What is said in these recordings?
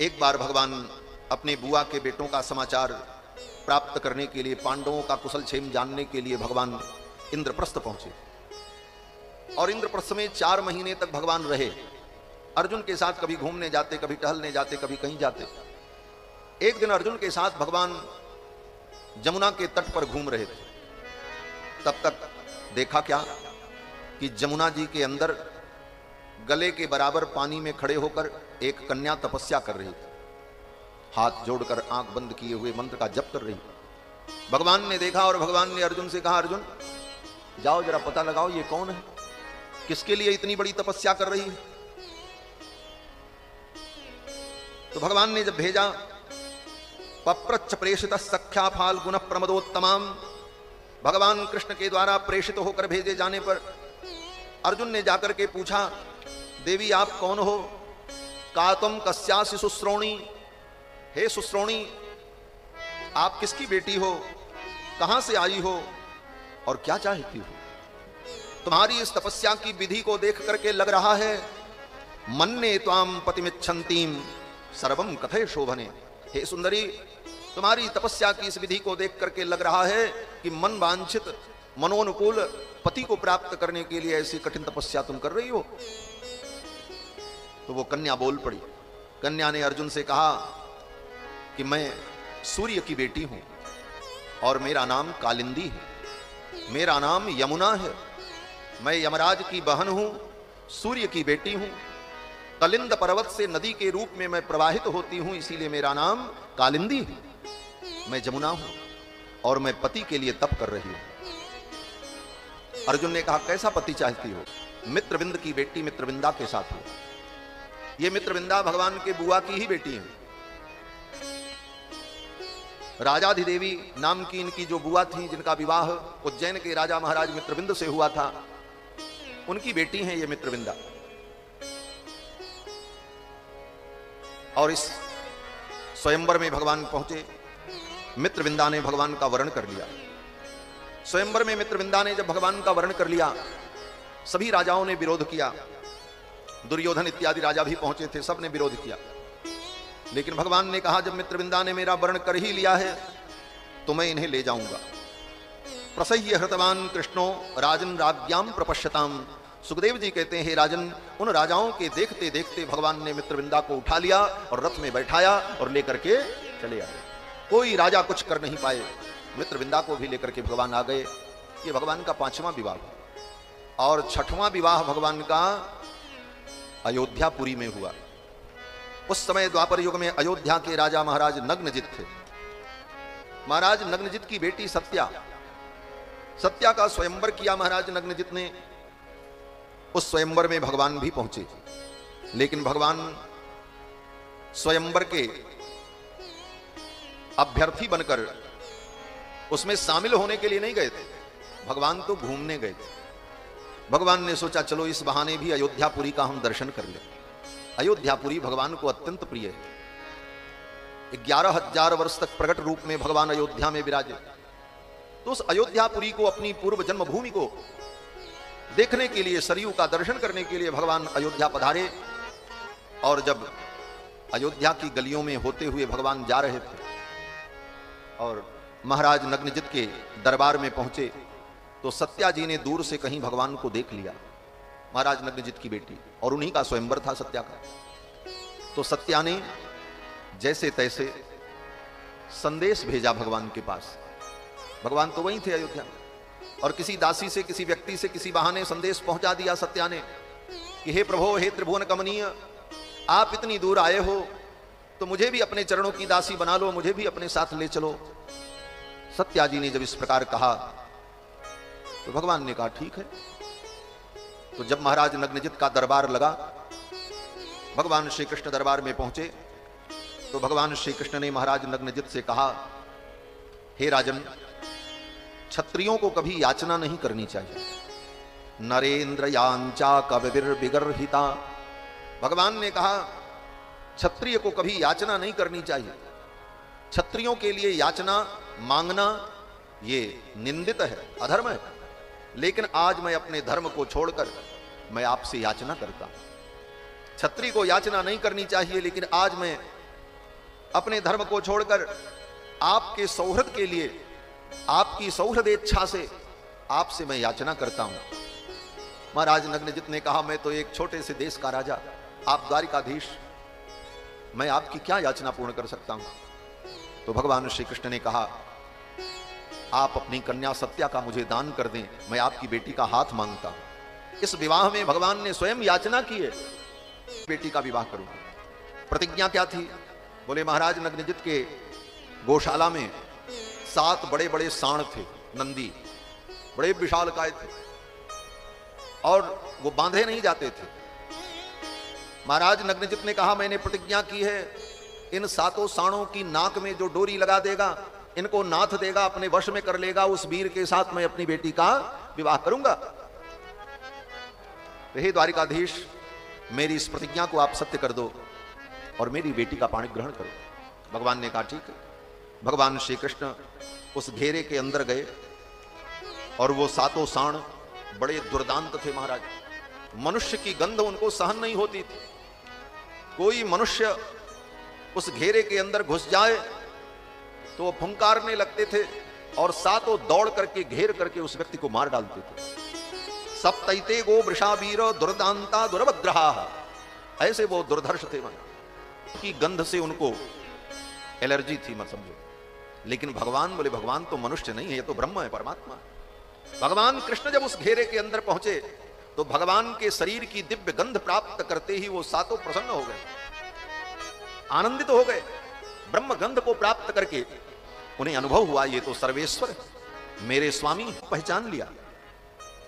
एक बार भगवान अपने बुआ के बेटों का समाचार प्राप्त करने के लिए, पांडवों का कुशल क्षेम जानने के लिए भगवान इंद्रप्रस्थ पहुंचे और इंद्रप्रस्थ में 4 महीने तक भगवान रहे। अर्जुन के साथ कभी घूमने जाते, कभी टहलने जाते, कभी कहीं जाते। एक दिन अर्जुन के साथ भगवान जमुना के तट पर घूम रहे थे। तब तक देखा क्या कि जमुना जी के अंदर गले के बराबर पानी में खड़े होकर एक कन्या तपस्या कर रही थी, हाथ जोड़कर आंख बंद किए हुए मंत्र का जप कर रही। भगवान ने देखा और भगवान ने अर्जुन से कहा, अर्जुन जाओ जरा पता लगाओ ये कौन है, किसके लिए इतनी बड़ी तपस्या कर रही है। तो भगवान ने जब भेजा, पप्रच्छ प्रेषित सख्या फाल गुण प्रमदोत्तमाम, भगवान कृष्ण के द्वारा प्रेषित होकर भेजे जाने पर अर्जुन ने जाकर के पूछा, देवी आप कौन हो? का तुम कस्यासि सुश्रोणी, हे सुश्रोणी आप किसकी बेटी हो, कहां से आई हो और क्या चाहती हो? तुम्हारी इस तपस्या की विधि को देख करके लग रहा है मन्ने त्वाम पतिमिच्छन्तीम सर्वम कथय शोभने। हे सुंदरी, तुम्हारी तपस्या की इस विधि को देख करके लग रहा है कि मन वांछित मनोनुकूल पति को प्राप्त करने के लिए ऐसी कठिन तपस्या तुम कर रही हो। तो वो कन्या बोल पड़ी। कन्या ने अर्जुन से कहा कि मैं सूर्य की बेटी हूं और मेरा नाम कालिंदी है, मेरा नाम यमुना है, मैं यमराज की बहन हूं, सूर्य की बेटी हूं, कलिंद पर्वत से नदी के रूप में मैं प्रवाहित होती हूं, इसीलिए मेरा नाम कालिंदी है। मैं जमुना हूं और मैं पति के लिए तप कर रही हूं। अर्जुन ने कहा, कैसा पति चाहती हो? मित्रविंद की बेटी मित्रविंदा के साथ हो। ये मित्रविंदा भगवान के बुआ की ही बेटी है। राजाधिदेवी नाम की इनकी जो बुआ थी, जिनका विवाह उज्जैन के राजा महाराज मित्रविंद से हुआ था, उनकी बेटी हैं ये मित्रविंदा। और इस स्वयंवर में भगवान पहुंचे। मित्रविंदा ने भगवान का वर्ण कर लिया। स्वयंवर में मित्रविंदा ने जब भगवान का वर्ण कर लिया, सभी राजाओं ने विरोध किया। दुर्योधन इत्यादि राजा भी पहुंचे थे, सब ने विरोध किया। लेकिन भगवान ने कहा, जब मित्रविंदा ने मेरा वर्ण कर ही लिया है तो मैं इन्हें ले जाऊंगा। प्रसह्य हृतवान कृष्णो राजन राज्ञाम प्रपश्यताम। सुखदेव जी कहते हैं, हे राजन, उन राजाओं के देखते देखते भगवान ने मित्रविंदा को उठा लिया और रथ में बैठाया और लेकर के चले आए। कोई राजा कुछ कर नहीं पाए। मित्रविंदा को भी लेकर के भगवान आ गए। ये भगवान का 5वां विवाह और 6वां विवाह भगवान का अयोध्यापुरी में हुआ। उस समय द्वापर युग में अयोध्या के राजा महाराज नग्नजित थे। महाराज नग्नजित की बेटी सत्या का स्वयंवर किया महाराज नग्नजित ने। उस स्वयंवर में भगवान भी पहुंचे, लेकिन भगवान स्वयंवर के अभ्यर्थी बनकर उसमें शामिल होने के लिए नहीं गए थे। भगवान तो घूमने गए थे। भगवान ने सोचा, चलो इस बहाने भी अयोध्यापुरी का हम दर्शन कर लें। अयोध्यापुरी भगवान को अत्यंत प्रिय है। 11,000 वर्ष तक प्रकट रूप में भगवान अयोध्या में विराजे। तो उस अयोध्यापुरी को, अपनी पूर्व जन्मभूमि को देखने के लिए, सरयू का दर्शन करने के लिए भगवान अयोध्या पधारे। और जब अयोध्या की गलियों में होते हुए भगवान जा रहे थे और महाराज नग्नजित के दरबार में पहुंचे, तो सत्या जी ने दूर से कहीं भगवान को देख लिया। महाराज नग्नजित की बेटी, और उन्हीं का स्वयंवर था सत्या का। तो सत्या ने जैसे तैसे संदेश भेजा भगवान के पास। भगवान तो वहीं थे अयोध्या में, और किसी दासी से, किसी व्यक्ति से, किसी बहाने संदेश पहुंचा दिया सत्या ने कि हे प्रभो, हे त्रिभुवन कमनीय, आप इतनी दूर आए हो तो मुझे भी अपने चरणों की दासी बना लो, मुझे भी अपने साथ ले चलो। सत्या जी ने जब इस प्रकार कहा तो भगवान ने कहा, ठीक है। तो जब महाराज नग्नजित का दरबार लगा, भगवान श्री कृष्ण दरबार में पहुंचे, तो भगवान श्री कृष्ण ने महाराज नग्नजित से कहा, हे राजन, क्षत्रियों को कभी याचना नहीं करनी चाहिए। नरेंद्र यांचा कविर बिगर्हिता। भगवान ने कहा, क्षत्रिय को कभी याचना नहीं करनी चाहिए। क्षत्रियों के लिए याचना मांगना ये निंदित है, अधर्म है। लेकिन आज मैं अपने धर्म को छोड़कर मैं आपसे याचना करता हूं। क्षत्रिय को याचना नहीं करनी चाहिए, लेकिन आज मैं अपने धर्म को छोड़कर आपके सौहृद के लिए, आपकी सौहृद इच्छा से आपसे मैं याचना करता हूं। महाराज नग्नजित ने कहा, मैं तो एक छोटे से देश का राजा, आप द्वारिकाधीश, मैं आपकी क्या याचना पूर्ण कर सकता हूं। तो भगवान श्री कृष्ण ने कहा, आप अपनी कन्या सत्या का मुझे दान कर दें, मैं आपकी बेटी का हाथ मांगता हूं। इस विवाह में भगवान ने स्वयं याचना की है, बेटी का विवाह करूंगा। प्रतिज्ञा क्या थी? बोले, महाराज नग्नजित के गौशाला में 7 बड़े बड़े सांड थे, नंदी, बड़े विशालकाय थे, और वो बांधे नहीं जाते थे। महाराज नग्नजित ने कहा, मैंने प्रतिज्ञा की है, इन 7 सांडों की नाक में जो डोरी लगा देगा, इनको नाथ देगा, अपने वश में कर लेगा, उस वीर के साथ मैं अपनी बेटी का विवाह करूंगा। हे द्वारिकाधीश, मेरी इस प्रतिज्ञा को आप सत्य कर दो और मेरी बेटी का पाणी ग्रहण करो। भगवान ने कहा, ठीक है। भगवान श्री कृष्ण उस घेरे के अंदर गए और वो 7 सांड बड़े दुर्दांत थे महाराज। मनुष्य की गंध उनको सहन नहीं होती थी। कोई मनुष्य उस घेरे के अंदर घुस जाए तो वो फुंकारने लगते थे और 7 दौड़ करके घेर करके उस व्यक्ति को मार डालते थे। सप्तैते गो वृषावीर दुर्दांता दुर्वग्रहा, ऐसे वो दुर्धर्ष थे। की गंध से उनको एलर्जी थी, मत समझो। लेकिन भगवान बोले, भगवान तो मनुष्य नहीं है, ये तो ब्रह्म है, परमात्मा। भगवान कृष्ण जब उस घेरे के अंदर पहुंचे तो भगवान के शरीर की दिव्य गंध प्राप्त करते ही वो 7 प्रसन्न हो गए, आनंदित हो गए। ब्रह्म गंध को प्राप्त करके उन्हें अनुभव हुआ, ये तो सर्वेश्वर मेरे स्वामी, पहचान लिया,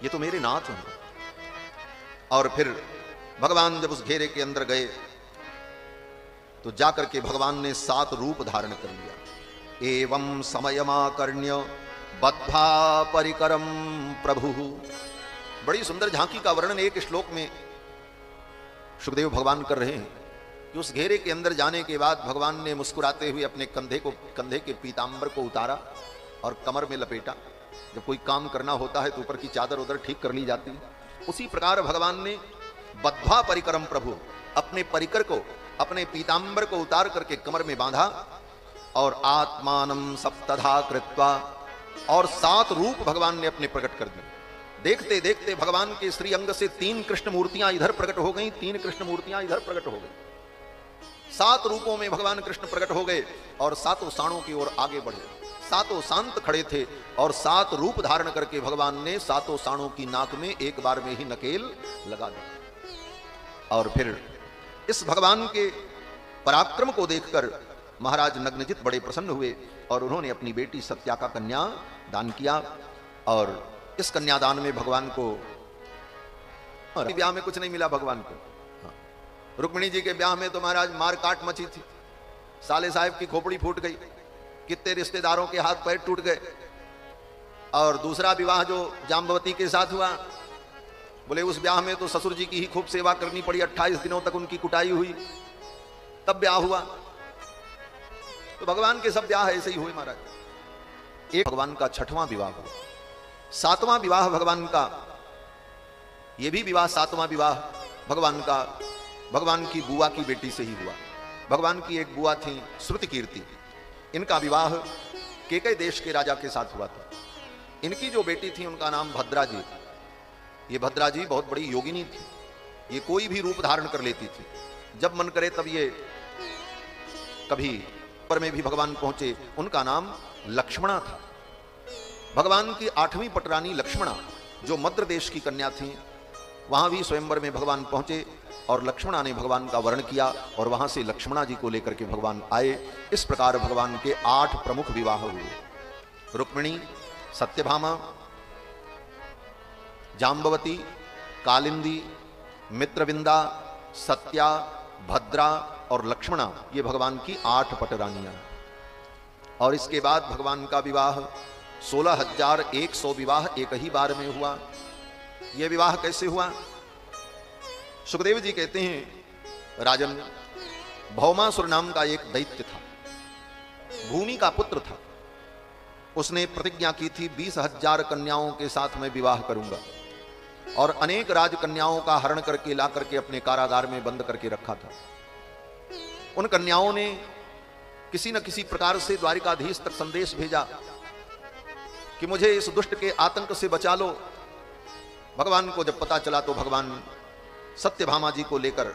ये तो मेरे नाथ हैं। और फिर भगवान जब उस घेरे के अंदर गए तो जाकर के भगवान ने 7 रूप धारण कर लिया। एवं समयमाकर्ण्य बद्धा परिकरम प्रभु। बड़ी सुंदर झांकी का वर्णन एक श्लोक में सुखदेव भगवान कर रहे हैं कि उस घेरे के अंदर जाने के बाद भगवान ने मुस्कुराते हुए अपने कंधे के पीतांबर को उतारा और कमर में लपेटा। जब कोई काम करना होता है तो ऊपर की चादर उधर ठीक कर ली जाती है, उसी प्रकार भगवान ने बद्धा परिकरम प्रभु, अपने परिकर को, अपने पीतांबर को उतार करके कमर में बांधा और आत्मानम सप्तधा कृत्वा, और 7 रूप भगवान ने अपने प्रकट कर दिए। देखते देखते भगवान के श्री अंग से 3 कृष्ण मूर्तियां इधर प्रकट हो गई, 3 कृष्ण मूर्तियां इधर प्रकट हो गई। 7 रूपों में भगवान कृष्ण प्रकट हो गए और 7 सांडों की ओर आगे बढ़े। 7 शांत खड़े थे और 7 रूप धारण करके भगवान ने 7 सांडों की नाक में एक बार में ही नकेल लगा दी। और फिर इस भगवान के पराक्रम को देखकर महाराज नग्नजित बड़े प्रसन्न हुए और उन्होंने अपनी बेटी सत्या का कन्या दान किया। और इस कन्यादान में भगवान को ब्याह में कुछ नहीं मिला भगवान को। रुक्मिणी जी के ब्याह में तो महाराज मार काट मची थी, साले साहब की खोपड़ी फूट गई, कितने रिश्तेदारों के हाथ पैर टूट गए। और दूसरा विवाह जो जाम्बवती के साथ हुआ, बोले उस ब्याह में तो ससुर जी की ही खूब सेवा करनी पड़ी, 28 दिनों तक उनकी कुटाई हुई, तब ब्याह हुआ। तो भगवान के सब ब्याह ऐसे ही हुए महाराज। एक भगवान का 6वां विवाह हुआ, 7वां विवाह भगवान का, यह भी विवाह 7वां विवाह भगवान का भगवान की बुआ की बेटी से ही हुआ। भगवान की एक बुआ थी श्रुति कीर्ति, इनका विवाह केकई देश के राजा के साथ हुआ था। इनकी जो बेटी थी उनका नाम भद्रा जी। ये भद्रा जी बहुत बड़ी योगिनी थी, ये कोई भी रूप धारण कर लेती थी, जब मन करे तब ये कभी पर में भी भगवान पहुंचे। उनका नाम लक्ष्मणा था। भगवान की 8वीं पटरानी लक्ष्मणा जो मद्र देश की कन्या थी, वहां भी स्वयंवर में भगवान पहुंचे और लक्ष्मणा ने भगवान का वर्ण किया और वहां से लक्ष्मणा जी को लेकर के भगवान आए। इस प्रकार भगवान के 8 प्रमुख विवाह हुए। रुक्मिणी, सत्यभामा, जाम्बवती, कालिंदी, मित्रविंदा, सत्या, भद्रा और लक्ष्मणा, ये भगवान की 8 पटरानियां। और इसके बाद भगवान का विवाह 16,100 विवाह एक ही बार में हुआ। यह विवाह कैसे हुआ? सुखदेव जी कहते हैं, राजन, भौमासुर नाम का एक दैत्य था, भूमि का पुत्र था। उसने प्रतिज्ञा की थी 20,000 कन्याओं के साथ मैं विवाह करूंगा, और अनेक राजकन्याओं का हरण करके ला करके अपने कारागार में बंद करके रखा था। उन कन्याओं ने किसी न किसी प्रकार से द्वारिकाधीश तक संदेश भेजा कि मुझे इस दुष्ट के आतंक से बचा लो। भगवान को जब पता चला तो भगवान सत्यभामा जी को लेकर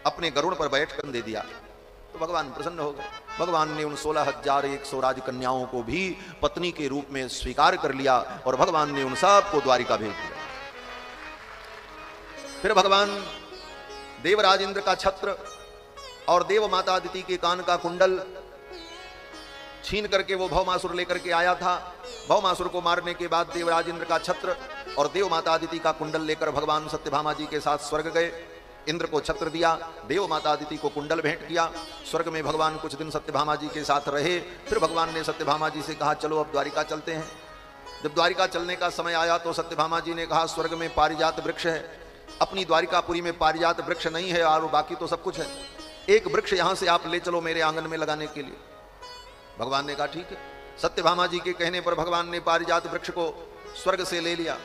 अपने गरुड़ पर बैठकर दे दिया। तो भगवान प्रसन्न हो गए। भगवान ने उन 16,100 राजकन्याओं को भी पत्नी के रूप में स्वीकार कर लिया और भगवान ने उन सबको द्वारिका भेज दिया। फिर भगवान देवराज इंद्र का छत्र और देव माता अदिति के कान का कुंडल छीन करके वो भौमासुर लेकर के आया था। भौमासुर को मारने के बाद देवराज इंद्र का छत्र और देव माता अदिति का कुंडल लेकर भगवान सत्यभामा जी के साथ स्वर्ग गए। इंद्र को छत्र दिया, देव माता अदिति को कुंडल भेंट किया। स्वर्ग में भगवान कुछ दिन सत्यभामा जी के साथ रहे। फिर भगवान ने सत्यभामा जी से कहा चलो अब द्वारिका चलते हैं। जब द्वारिका चलने का समय आया तो सत्यभामा जी ने कहा स्वर्ग में पारिजात वृक्ष है, अपनी द्वारिकापुरी में पारिजात वृक्ष नहीं है और बाकी तो सब कुछ है, एक वृक्ष यहां से आप ले चलो मेरे आंगन में लगाने के लिए। भगवान ने कहा ठीक है। सत्यभामा जी के कहने पर भगवान ने पारिजात वृक्ष को स्वर्ग से ले लिया।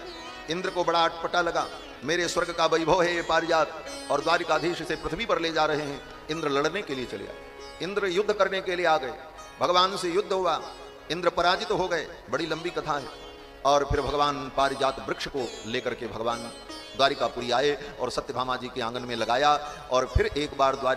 इंद्र को बड़ा अटपटा लगा, मेरे स्वर्ग का वैभव है ये पारिजात और द्वारिकाधीश से पृथ्वी पर ले जा रहे हैं। इंद्र लड़ने के लिए चले आए, इंद्र युद्ध करने के लिए आ गए। भगवान से युद्ध हुआ, इंद्र पराजित हो गए। बड़ी लंबी कथा है। और फिर भगवान पारिजात वृक्ष को लेकर के भगवान द्वारिकापुरी आए और सत्यभामा जी के आंगन में लगाया और फिर एक बार द्वारिका